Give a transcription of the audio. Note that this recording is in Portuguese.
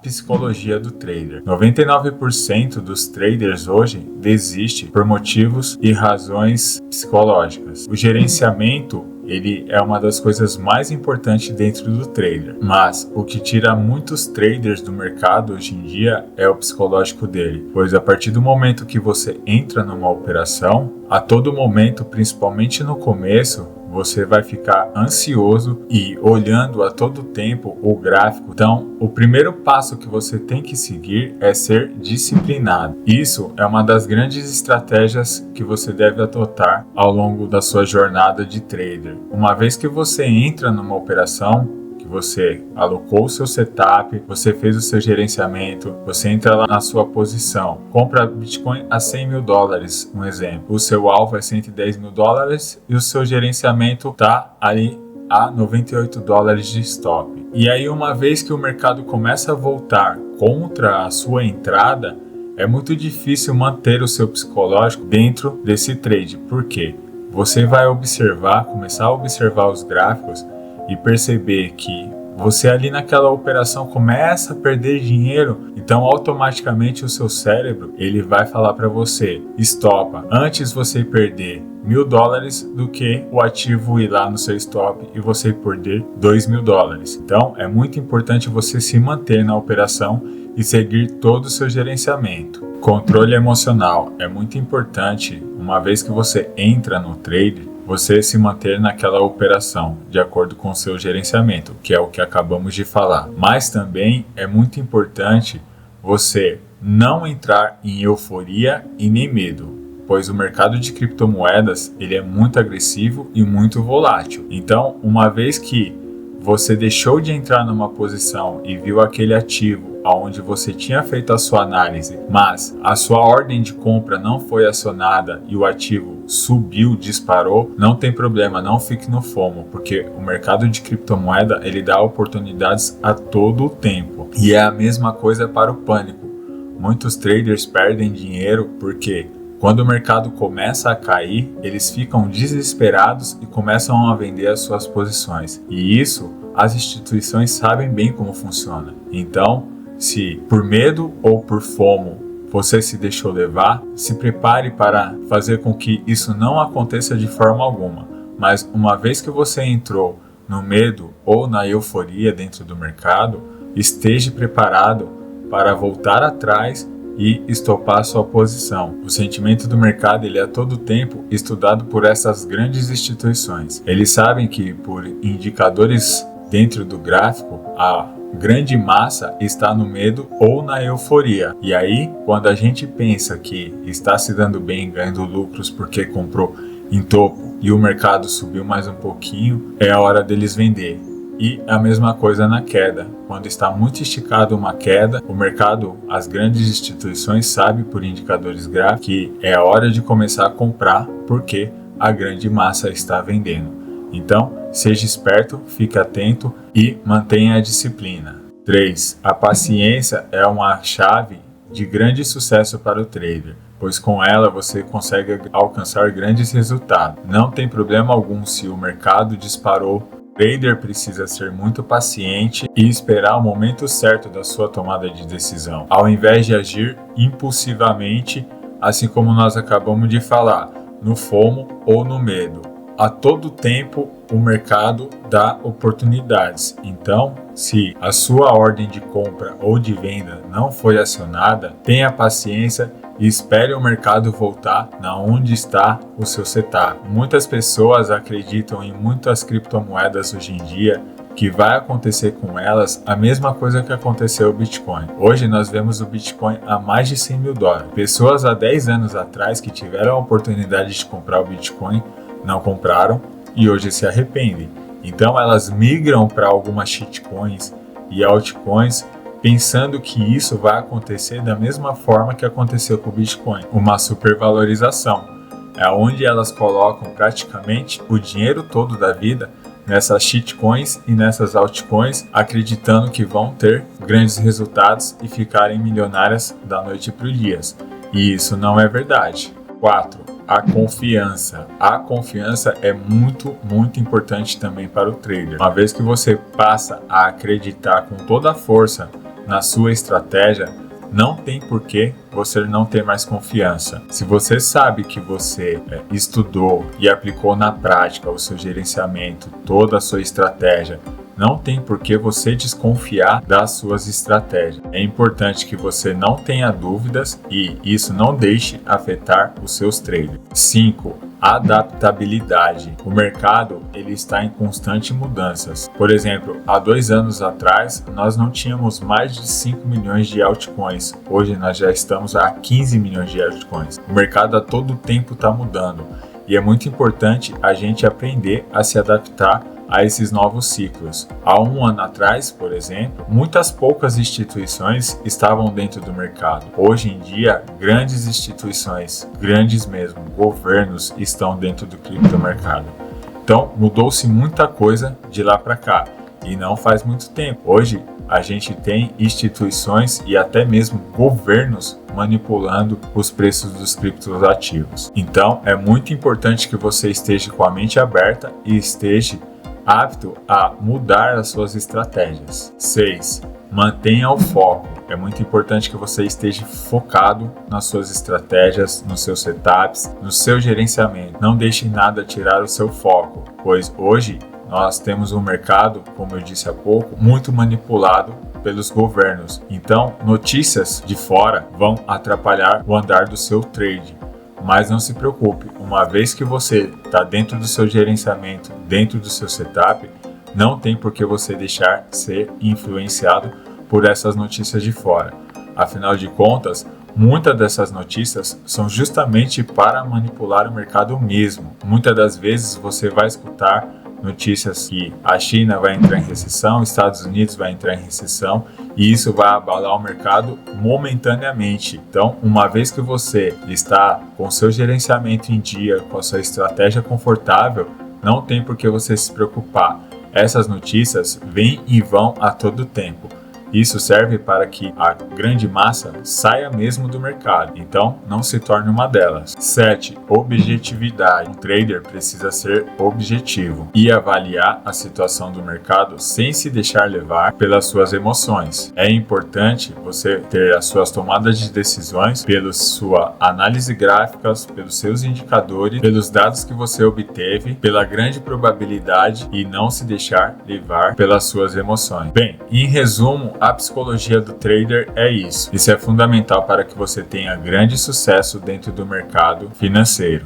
Psicologia do trader. 99% dos traders hoje desistem por motivos e razões psicológicas. O gerenciamento, ele é uma das coisas mais importantes dentro do trader, mas o que tira muitos traders do mercado hoje em dia é o psicológico dele, pois a partir do momento que você entra numa operação, a todo momento, principalmente no começo, você vai ficar ansioso e olhando a todo tempo o gráfico. Então, o primeiro passo que você tem que seguir é ser disciplinado. Isso é uma das grandes estratégias que você deve adotar ao longo da sua jornada de trader. Uma vez que você entra numa operação, você alocou o seu setup, você fez o seu gerenciamento, você entra lá na sua posição, compra Bitcoin a $100 mil, um exemplo. O seu alvo é $110 mil e o seu gerenciamento está ali a $98 de stop. E aí, uma vez que o mercado começa a voltar contra a sua entrada, é muito difícil manter o seu psicológico dentro desse trade. Por quê? Você vai começar a observar os gráficos e perceber que você ali naquela operação começa a perder dinheiro, então automaticamente o seu cérebro ele vai falar para você, estopa, antes você perder $1.000 do que o ativo ir lá no seu stop e você perder $2 mil. Então é muito importante você se manter na operação e seguir todo o seu gerenciamento. Controle emocional é muito importante, uma vez que você entra no trade, você se manter naquela operação, de acordo com o seu gerenciamento, que é o que acabamos de falar. Mas também é muito importante você não entrar em euforia e nem medo, pois o mercado de criptomoedas ele é muito agressivo e muito volátil. Então, uma vez que você deixou de entrar numa posição e viu aquele ativo onde você tinha feito a sua análise, mas a sua ordem de compra não foi acionada e o ativo subiu, disparou, não tem problema, não fique no FOMO, porque o mercado de criptomoeda ele dá oportunidades a todo o tempo. E é a mesma coisa para o pânico. Muitos traders perdem dinheiro porque quando o mercado começa a cair, eles ficam desesperados e começam a vender as suas posições. E isso, as instituições sabem bem como funciona. Então, se por medo ou por FOMO você se deixou levar, se prepare para fazer com que isso não aconteça de forma alguma. Mas uma vez que você entrou no medo ou na euforia dentro do mercado, esteja preparado para voltar atrás e estopar sua posição. O sentimento do mercado ele é a todo tempo estudado por essas grandes instituições. Eles sabem que por indicadores dentro do gráfico, a grande massa está no medo ou na euforia. E aí, quando a gente pensa que está se dando bem, ganhando lucros porque comprou em topo e o mercado subiu mais um pouquinho, é a hora deles vender. E a mesma coisa na queda. Quando está muito esticado uma queda, o mercado, as grandes instituições sabem por indicadores gráficos que é a hora de começar a comprar porque a grande massa está vendendo. Então, seja esperto, fique atento e mantenha a disciplina. 3. A paciência é uma chave de grande sucesso para o trader, pois com ela você consegue alcançar grandes resultados. Não tem problema algum se o mercado disparou. O trader precisa ser muito paciente e esperar o momento certo da sua tomada de decisão, ao invés de agir impulsivamente, assim como nós acabamos de falar, no FOMO ou no medo. A todo tempo o mercado dá oportunidades. Então, se a sua ordem de compra ou de venda não foi acionada, tenha paciência e espere o mercado voltar na onde está o seu setup. Muitas pessoas acreditam em muitas criptomoedas hoje em dia que vai acontecer com elas a mesma coisa que aconteceu ao Bitcoin. Hoje nós vemos o Bitcoin a mais de $100 mil. Pessoas há 10 anos atrás que tiveram a oportunidade de comprar o Bitcoin não compraram e hoje se arrependem. Então elas migram para algumas shitcoins e altcoins pensando que isso vai acontecer da mesma forma que aconteceu com o Bitcoin, uma supervalorização. É onde elas colocam praticamente o dinheiro todo da vida nessas shitcoins e nessas altcoins, acreditando que vão ter grandes resultados e ficarem milionárias da noite para o dia. E isso não é verdade. 4. A confiança. A confiança é muito importante também para o trader. Uma vez que você passa a acreditar com toda a força na sua estratégia, não tem por que você não ter mais confiança. Se você sabe que você estudou e aplicou na prática o seu gerenciamento, toda a sua estratégia, não tem por que você desconfiar das suas estratégias. É importante que você não tenha dúvidas e isso não deixe afetar os seus trades. 5. Adaptabilidade. O mercado ele está em constante mudanças. Por exemplo, há 2 anos atrás, nós não tínhamos mais de 5 milhões de altcoins. Hoje nós já estamos a 15 milhões de altcoins. O mercado a todo tempo está mudando e é muito importante a gente aprender a se adaptar a esses novos ciclos. Há 1 ano atrás, por exemplo, muitas poucas instituições estavam dentro do mercado. Hoje em dia, grandes instituições, grandes mesmo, governos estão dentro do criptomercado. Então, mudou-se muita coisa de lá para cá e não faz muito tempo. Hoje, a gente tem instituições e até mesmo governos manipulando os preços dos criptoativos. Então, é muito importante que você esteja com a mente aberta e esteja apto a mudar as suas estratégias. 6. Mantenha o foco. É muito importante que você esteja focado nas suas estratégias, nos seus setups, no seu gerenciamento. Não deixe nada tirar o seu foco, pois hoje nós temos um mercado, como eu disse há pouco, muito manipulado pelos governos. Então, notícias de fora vão atrapalhar o andar do seu trade. Mas não se preocupe, uma vez que você está dentro do seu gerenciamento, dentro do seu setup, não tem por que você deixar ser influenciado por essas notícias de fora. Afinal de contas, muitas dessas notícias são justamente para manipular o mercado mesmo. Muitas das vezes você vai escutar notícias que a China vai entrar em recessão, Estados Unidos vai entrar em recessão e isso vai abalar o mercado momentaneamente. Então, uma vez que você está com seu gerenciamento em dia, com a sua estratégia confortável, não tem por que você se preocupar. Essas notícias vêm e vão a todo tempo. Isso serve para que a grande massa saia mesmo do mercado, então não se torne uma delas. 7. Objetividade. Um trader precisa ser objetivo e avaliar a situação do mercado sem se deixar levar pelas suas emoções. É importante você ter as suas tomadas de decisões pela sua análise gráfica, pelos seus indicadores, pelos dados que você obteve, pela grande probabilidade e não se deixar levar pelas suas emoções. Bem, em resumo, a psicologia do trader é isso. Isso é fundamental para que você tenha grande sucesso dentro do mercado financeiro.